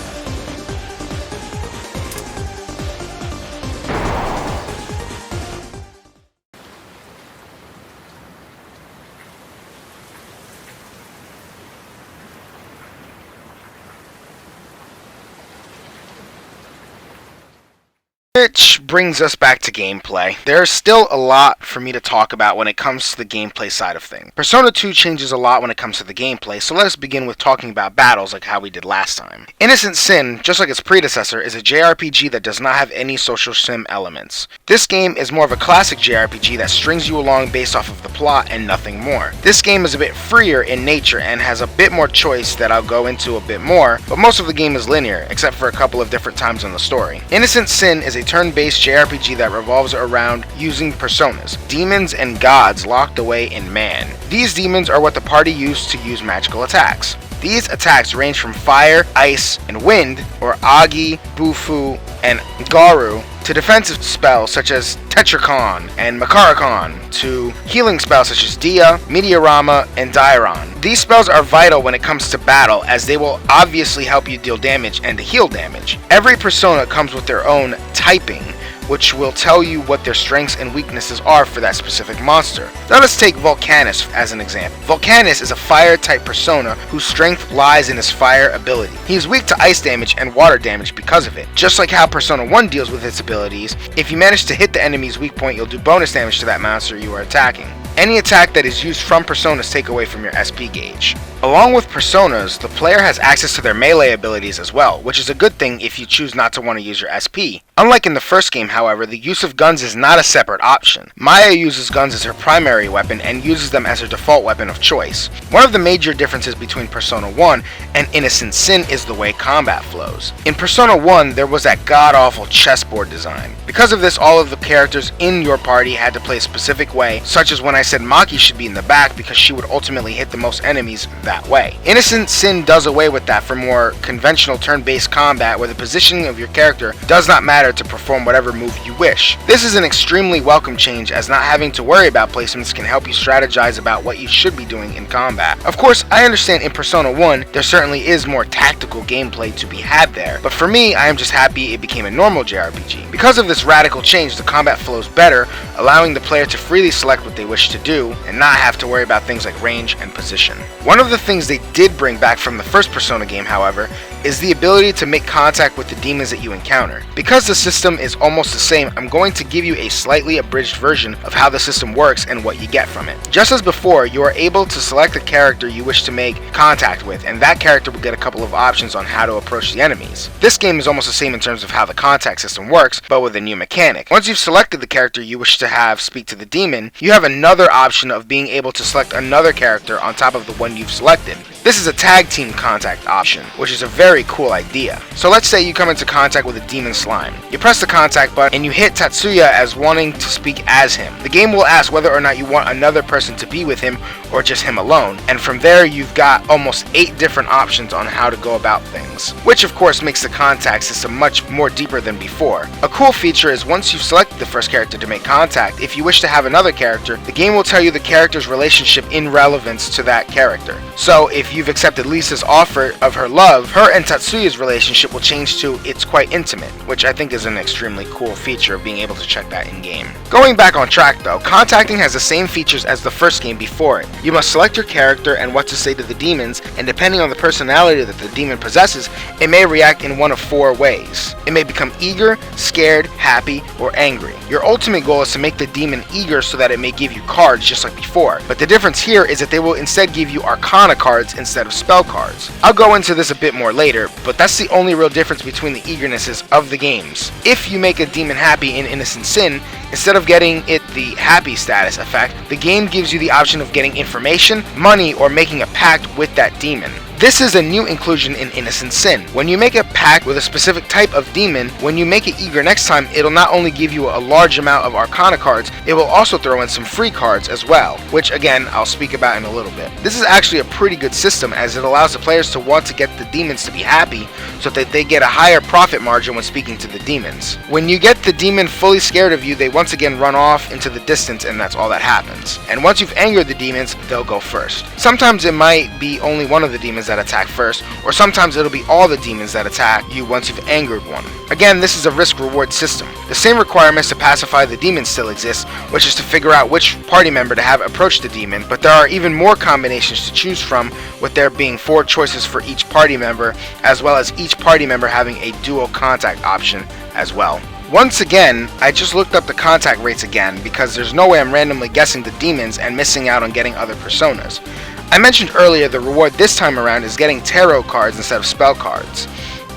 Which brings us back to gameplay. There's still a lot for me to talk about when it comes to the gameplay side of things. Persona 2 changes a lot when it comes to the gameplay, so let us begin with talking about battles like how we did last time. Innocent Sin, just like its predecessor, is a JRPG that does not have any social sim elements. This game is more of a classic JRPG that strings you along based off of the plot and nothing more. This game is a bit freer in nature and has a bit more choice that I'll go into a bit more, but most of the game is linear, except for a couple of different times in the story. Innocent Sin is a turn-based JRPG that revolves around using personas, demons and gods locked away in man. These demons are what the party used to use magical attacks. These attacks range from fire, ice, and wind, or Agi, Bufu, and Garu, to defensive spells such as Tetracon and Makaracon, to healing spells such as Dia, Meteorama, and Dairon. These spells are vital when it comes to battle, as they will obviously help you deal damage and to heal damage. Every persona comes with their own typing, which will tell you what their strengths and weaknesses are for that specific monster. Let us take Volcanus as an example. Volcanus is a fire type persona whose strength lies in his fire ability. He is weak to ice damage and water damage because of it. Just like how Persona 1 deals with its abilities, if you manage to hit the enemy's weak point, you'll do bonus damage to that monster you are attacking. Any attack that is used from personas take away from your SP gauge. Along with personas, the player has access to their melee abilities as well, which is a good thing if you choose not to want to use your SP. Unlike in the first game, however, the use of guns is not a separate option. Maya uses guns as her primary weapon and uses them as her default weapon of choice. One of the major differences between Persona 1 and Innocent Sin is the way combat flows. In Persona 1, there was that god-awful chessboard design. Because of this, all of the characters in your party had to play a specific way, such as when I said Maki should be in the back because she would ultimately hit the most enemies that way. Innocent Sin does away with that for more conventional turn-based combat where the positioning of your character does not matter to perform whatever move you wish. This is an extremely welcome change, as not having to worry about placements can help you strategize about what you should be doing in combat. Of course, I understand in Persona 1 there certainly is more tactical gameplay to be had there, but for me, I am just happy it became a normal JRPG. Because of this radical change, the combat flows better, allowing the player to freely select what they wish to do and not have to worry about things like range and position. One of the things they did bring back from the first Persona game, however, is the ability to make contact with the demons that you encounter. Because the system is almost the same, I'm going to give you a slightly abridged version of how the system works and what you get from it. Just as before, you are able to select a character you wish to make contact with, and that character will get a couple of options on how to approach the enemies. This game is almost the same in terms of how the contact system works, but with a new mechanic. Once you've selected the character you wish to have speak to the demon, you have another option of being able to select another character on top of the one you've selected. This is a tag team contact option, which is a very cool idea. So let's say you come into contact with a demon slime. You press the contact button and you hit Tatsuya as wanting to speak as him. The game will ask whether or not you want another person to be with him or just him alone, and from there you've got almost 8 different options on how to go about things, which of course makes the contact system much more deeper than before. A cool feature is once you've selected the first character to make contact, if you wish to have another character, the game will tell you the character's relationship in relevance to that character. So if you've accepted Lisa's offer of her love, her and Tatsuya's relationship will change to it's quite intimate, which I think is an extremely cool feature of being able to check that in game. Going back on track though, contacting has the same features as the first game before it. You must select your character and what to say to the demons, and depending on the personality that the demon possesses, it may react in one of 4 ways. It may become eager, scared, happy, or angry. Your ultimate goal is to make the demon eager so that it may give you cards just like before, but the difference here is that they will instead give you Arcana cards instead of spell cards. I'll go into this a bit more later, but that's the only real difference between the eagernesses of the games. If you make a demon happy in Innocent Sin, instead of getting it the happy status effect, the game gives you the option of getting information, money, or making a pact with that demon. This is a new inclusion in Innocent Sin. When you make a pact with a specific type of demon, when you make it eager next time, it'll not only give you a large amount of Arcana cards, it will also throw in some free cards as well, which again, I'll speak about in a little bit. This is actually a pretty good system as it allows the players to want to get the demons to be happy so that they get a higher profit margin when speaking to the demons. When you get the demon fully scared of you, they once again run off into the distance, and that's all that happens. And once you've angered the demons, they'll go first. Sometimes it might be only one of the demons that attack first, or sometimes it'll be all the demons that attack you once you've angered one. Again, this is a risk-reward system. The same requirements to pacify the demon still exist, which is to figure out which party member to have approach the demon, but there are even more combinations to choose from, with there being 4 choices for each party member, as well as each party member having a dual contact option as well. Once again, I just looked up the contact rates again because there's no way I'm randomly guessing the demons and missing out on getting other personas. I mentioned earlier the reward this time around is getting tarot cards instead of spell cards.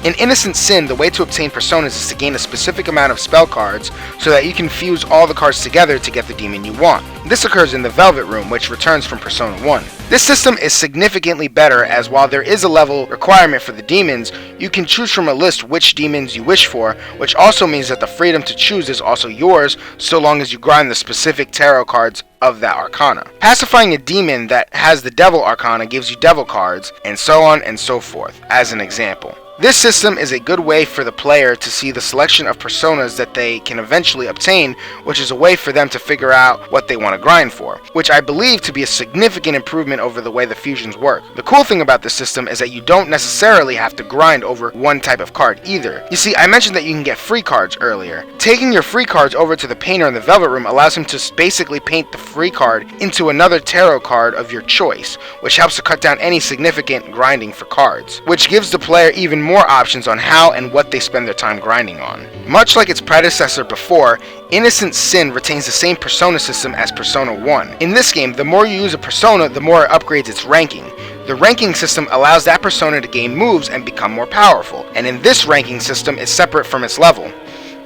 In Innocent Sin, the way to obtain personas is to gain a specific amount of spell cards so that you can fuse all the cards together to get the demon you want. This occurs in the Velvet Room, which returns from Persona 1. This system is significantly better, as while there is a level requirement for the demons, you can choose from a list which demons you wish for, which also means that the freedom to choose is also yours so long as you grind the specific tarot cards of that arcana. Pacifying a demon that has the Devil Arcana gives you devil cards, and so on and so forth, as an example. This system is a good way for the player to see the selection of personas that they can eventually obtain, which is a way for them to figure out what they want to grind for, which I believe to be a significant improvement over the way the fusions work. The cool thing about this system is that you don't necessarily have to grind over one type of card either. You see, I mentioned that you can get free cards earlier. Taking your free cards over to the painter in the Velvet Room allows him to basically paint the free card into another tarot card of your choice, which helps to cut down any significant grinding for cards, which gives the player even more options on how and what they spend their time grinding on. Much like its predecessor before, Innocent Sin retains the same persona system as Persona 1. In this game, the more you use a persona, the more it upgrades its ranking. The ranking system allows that persona to gain moves and become more powerful, and in this ranking system is separate from its level.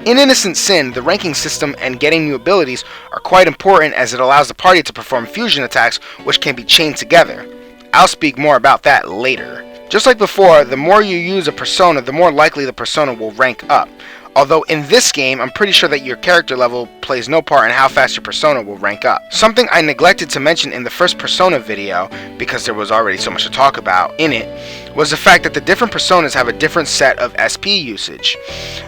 In Innocent Sin, the ranking system and getting new abilities are quite important as it allows the party to perform fusion attacks which can be chained together. I'll speak more about that later. Just like before, the more you use a persona, the more likely the persona will rank up. Although in this game, I'm pretty sure that your character level plays no part in how fast your persona will rank up. Something I neglected to mention in the first Persona video, because there was already so much to talk about in it, was the fact that the different personas have a different set of SP usage.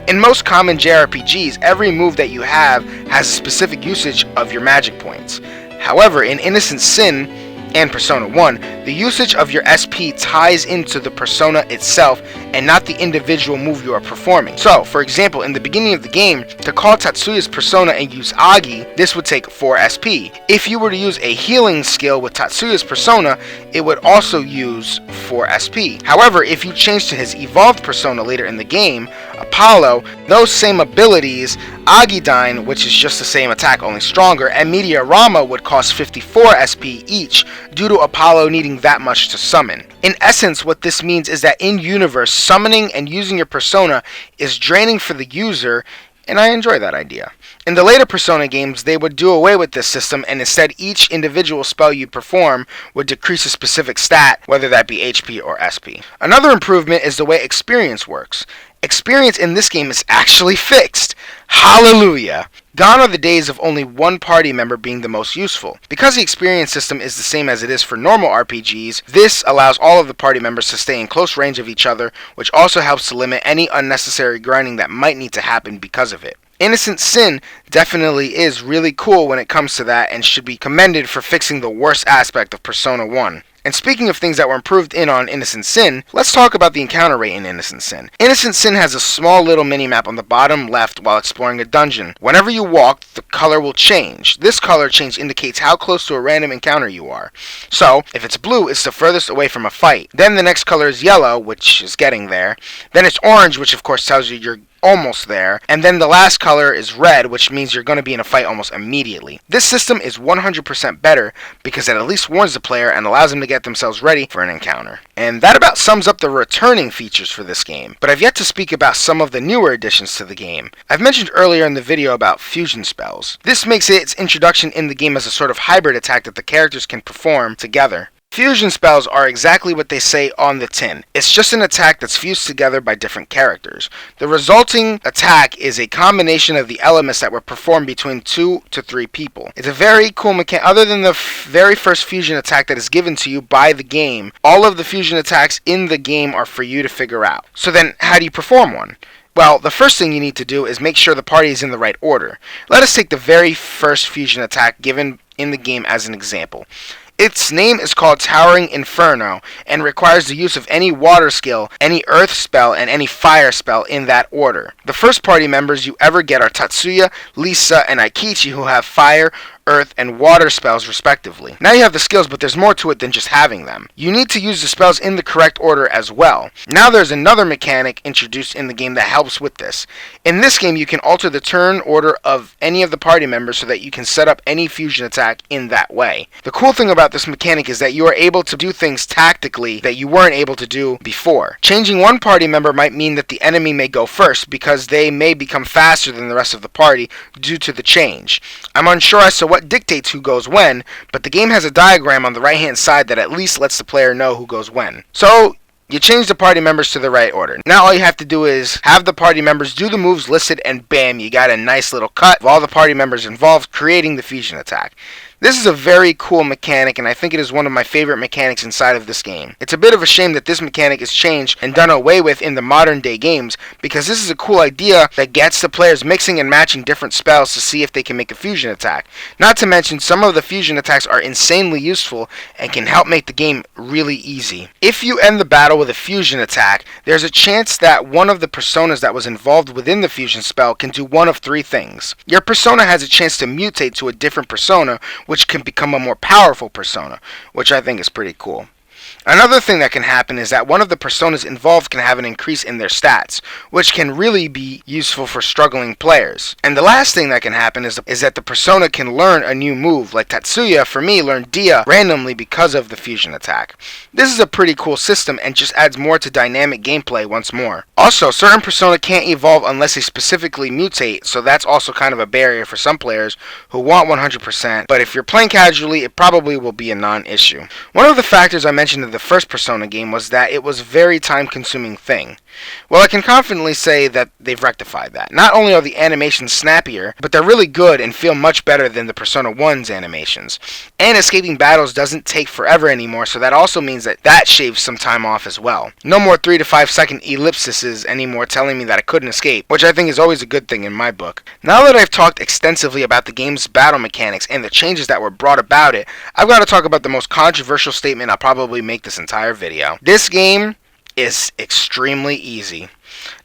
In most common JRPGs, every move that you have has a specific usage of your magic points. However, in Innocent Sin and Persona 1, the usage of your SP ties into the persona itself and not the individual move you are performing. So, for example, in the beginning of the game, to call Tatsuya's persona and use Agi, this would take 4 SP. If you were to use a healing skill with Tatsuya's persona, it would also use 4 SP. However, if you change to his evolved persona later in the game, Apollo, those same abilities, Agidyne, which is just the same attack only stronger, and Meteorama would cost 54 SP each, due to Apollo needing that much to summon. In essence, what this means is that in-universe, summoning and using your persona is draining for the user, and I enjoy that idea. In the later Persona games, they would do away with this system, and instead each individual spell you perform would decrease a specific stat, whether that be HP or SP. Another improvement is the way experience works. Experience in this game is actually fixed. Hallelujah! Gone are the days of only one party member being the most useful. Because the experience system is the same as it is for normal RPGs, this allows all of the party members to stay in close range of each other, which also helps to limit any unnecessary grinding that might need to happen because of it. Innocent Sin definitely is really cool when it comes to that and should be commended for fixing the worst aspect of Persona 1. And speaking of things that were improved on Innocent Sin, let's talk about the encounter rate in Innocent Sin. Innocent Sin has a small little mini-map on the bottom left while exploring a dungeon. Whenever you walk, the color will change. This color change indicates how close to a random encounter you are. So, if it's blue, it's the furthest away from a fight. Then the next color is yellow, which is getting there. Then it's orange, which of course tells you you're almost there, and then the last color is red, which means you're going to be in a fight almost immediately. This system is 100% better because it at least warns the player and allows them to get themselves ready for an encounter. And that about sums up the returning features for this game, but I've yet to speak about some of the newer additions to the game. I've mentioned earlier in the video about fusion spells. This makes its introduction in the game as a sort of hybrid attack that the characters can perform together. Fusion spells are exactly what they say on the tin. It's just an attack that's fused together by different characters. The resulting attack is a combination of the elements that were performed between 2 to 3 people. It's a very cool mechanic. Other than the very first fusion attack that is given to you by the game, all of the fusion attacks in the game are for you to figure out. So then, how do you perform one? Well, the first thing you need to do is make sure the party is in the right order. Let us take the very first fusion attack given in the game as an example. Its name is called Towering Inferno and requires the use of any water skill, any earth spell, and any fire spell in that order. The first party members you ever get are Tatsuya, Lisa, and Aikichi, who have fire, earth, and water spells respectively. Now you have the skills, but there's more to it than just having them. You need to use the spells in the correct order as well. Now there's another mechanic introduced in the game that helps with this. In this game, you can alter the turn order of any of the party members so that you can set up any fusion attack in that way. The cool thing about this mechanic is that you are able to do things tactically that you weren't able to do before. Changing one party member might mean that the enemy may go first because they may become faster than the rest of the party due to the change. I'm unsure as to what dictates who goes when, but the game has a diagram on the right hand side that at least lets the player know who goes when. So You change the party members to the right order. Now all you have to do is have the party members do the moves listed, and bam, you got a nice little cut of all the party members involved, creating the fusion attack. This is a very cool mechanic, and I think it is one of my favorite mechanics inside of this game. It's a bit of a shame that this mechanic is changed and done away with in the modern day games, because this is a cool idea that gets the players mixing and matching different spells to see if they can make a fusion attack. Not to mention, some of the fusion attacks are insanely useful and can help make the game really easy. If you end the battle with a fusion attack, there's a chance that one of the personas that was involved within the fusion spell can do one of three things. Your persona has a chance to mutate to a different persona, which can become a more powerful persona, which I think is pretty cool. Another thing that can happen is that one of the personas involved can have an increase in their stats, which can really be useful for struggling players. And the last thing that can happen is that the persona can learn a new move, like Tatsuya, for me, learned Dia randomly because of the fusion attack. This is a pretty cool system and just adds more to dynamic gameplay once more. Also, certain persona can't evolve unless they specifically mutate, so that's also kind of a barrier for some players who want 100%, but if you're playing casually, it probably will be a non-issue. One of the factors I mentioned in the first Persona game was that it was a very time-consuming thing. Well, I can confidently say that they've rectified that. Not only are the animations snappier, but they're really good and feel much better than the Persona 1's animations. And escaping battles doesn't take forever anymore, so that also means that shaves some time off as well. No more 3 to 5 second ellipses anymore telling me that I couldn't escape, which I think is always a good thing in my book. Now that I've talked extensively about the game's battle mechanics and the changes that were brought about it, I've got to talk about the most controversial statement I'll probably make this entire video. This game is extremely easy.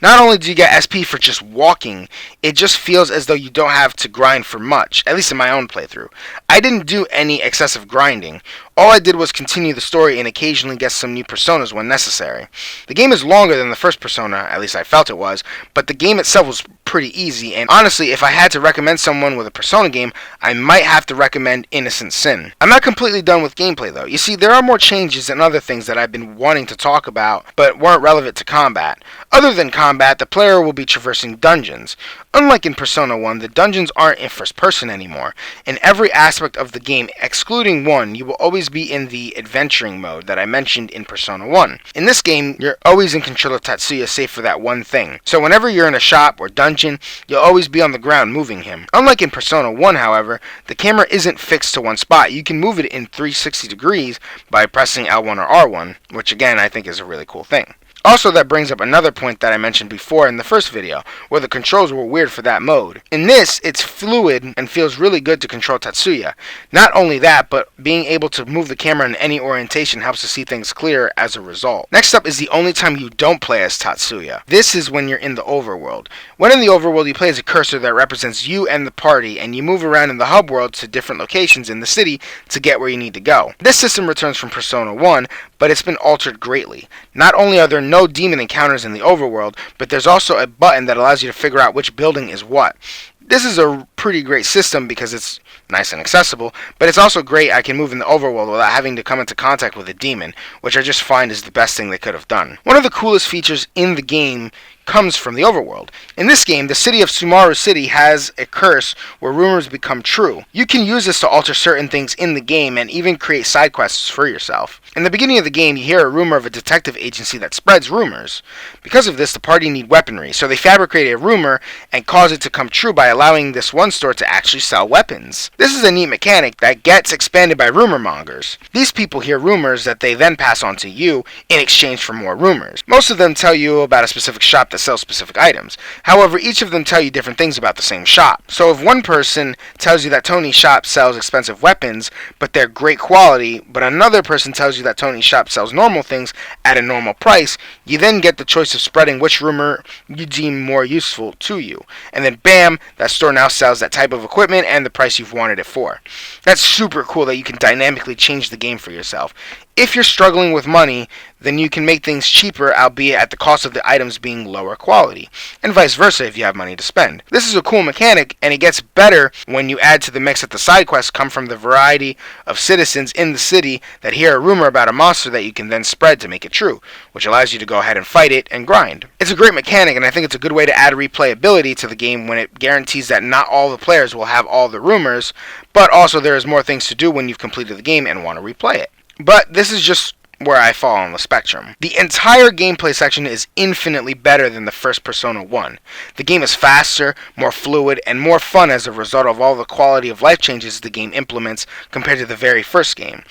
Not only do you get SP for just walking, it just feels as though you don't have to grind for much, at least in my own playthrough. I didn't do any excessive grinding. All I did was continue the story and occasionally get some new personas when necessary. The game is longer than the first Persona, at least I felt it was, but the game itself was pretty easy, and honestly, if I had to recommend someone with a Persona game, I might have to recommend Innocent Sin. I'm not completely done with gameplay though. You see, there are more changes and other things that I've been wanting to talk about, but weren't relevant to combat. Other than combat, the player will be traversing dungeons. Unlike in Persona 1, the dungeons aren't in first person anymore. In every aspect of the game, excluding one, you will always be in the adventuring mode that I mentioned in Persona 1. In this game, you're always in control of Tatsuya save for that one thing. So whenever you're in a shop or dungeon, you'll always be on the ground moving him. Unlike in Persona 1, however, the camera isn't fixed to one spot. You can move it in 360 degrees by pressing L1 or R1, which again I think is a really cool thing. Also, that brings up another point that I mentioned before in the first video, where the controls were weird for that mode. In this, it's fluid and feels really good to control Tatsuya. Not only that, but being able to move the camera in any orientation helps to see things clearer as a result. Next up is the only time you don't play as Tatsuya. This is when you're in the overworld. When in the overworld, you play as a cursor that represents you and the party, and you move around in the hub world to different locations in the city to get where you need to go. This system returns from Persona 1, but it's been altered greatly. Not only are there no demon encounters in the overworld, but there's also a button that allows you to figure out which building is what. This is a pretty great system because it's nice and accessible, but it's also great I can move in the overworld without having to come into contact with a demon, which I just find is the best thing they could have done. One of the coolest features in the game comes from the overworld. In this game, the city of Sumaru City has a curse where rumors become true. You can use this to alter certain things in the game and even create side quests for yourself. In the beginning of the game, you hear a rumor of a detective agency that spreads rumors. Because of this, the party need weaponry, so they fabricate a rumor and cause it to come true by allowing this one store to actually sell weapons. This is a neat mechanic that gets expanded by rumor mongers. These people hear rumors that they then pass on to you in exchange for more rumors. Most of them tell you about a specific shop that sells specific items. However, each of them tell you different things about the same shop. So if one person tells you that Tony's shop sells expensive weapons, but they're great quality, but another person tells you that Tony's shop sells normal things at a normal price, you then get the choice of spreading which rumor you deem more useful to you. And then bam, that store now sells that type of equipment and the price you've wanted it for. That's super cool that you can dynamically change the game for yourself. If you're struggling with money, then you can make things cheaper, albeit at the cost of the items being lower quality, and vice versa if you have money to spend. This is a cool mechanic, and it gets better when you add to the mix that the side quests come from the variety of citizens in the city that hear a rumor about a monster that you can then spread to make it true, which allows you to go ahead and fight it and grind. It's a great mechanic, and I think it's a good way to add replayability to the game when it guarantees that not all the players will have all the rumors, but also there is more things to do when you've completed the game and want to replay it. But this is just where I fall on the spectrum. The entire gameplay section is infinitely better than the first Persona 1. The game is faster, more fluid, and more fun as a result of all the quality of life changes the game implements compared to the very first game.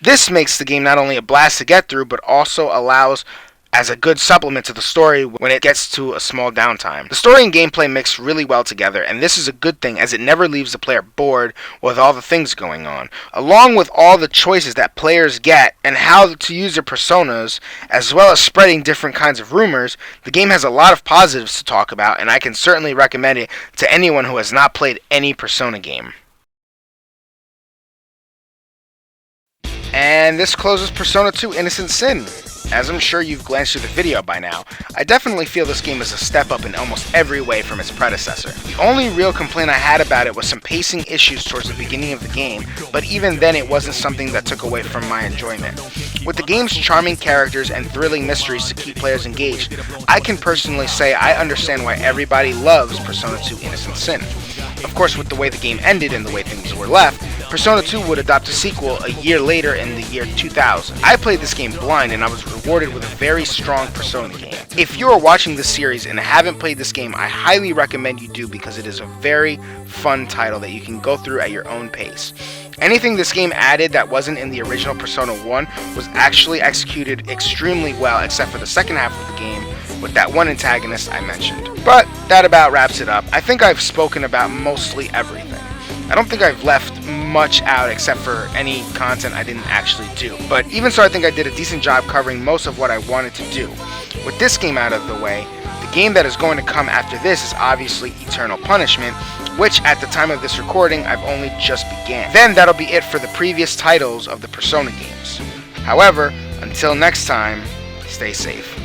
This makes the game not only a blast to get through, but also allows as a good supplement to the story when it gets to a small downtime. The story and gameplay mix really well together, and this is a good thing as it never leaves the player bored with all the things going on. Along with all the choices that players get and how to use their personas, as well as spreading different kinds of rumors, the game has a lot of positives to talk about, and I can certainly recommend it to anyone who has not played any Persona game. And this closes Persona 2 Innocent Sin. As I'm sure you've glanced through the video by now, I definitely feel this game is a step up in almost every way from its predecessor. The only real complaint I had about it was some pacing issues towards the beginning of the game, but even then it wasn't something that took away from my enjoyment. With the game's charming characters and thrilling mysteries to keep players engaged, I can personally say I understand why everybody loves Persona 2 Innocent Sin. Of course, with the way the game ended and the way things were left, Persona 2 would adopt a sequel a year later in the year 2000. I played this game blind and I was rewarded with a very strong Persona game. If you are watching this series and haven't played this game, I highly recommend you do because it is a very fun title that you can go through at your own pace. Anything this game added that wasn't in the original Persona 1 was actually executed extremely well except for the second half of the game with that one antagonist I mentioned. But that about wraps it up. I think I've spoken about mostly everything. I don't think I've left much out except for any content I didn't actually do. But even so, I think I did a decent job covering most of what I wanted to do. With this game out of the way, the game that is going to come after this is obviously Eternal Punishment, which at the time of this recording I've only just began. Then that'll be it for the previous titles of the Persona games. However, until next time, stay safe.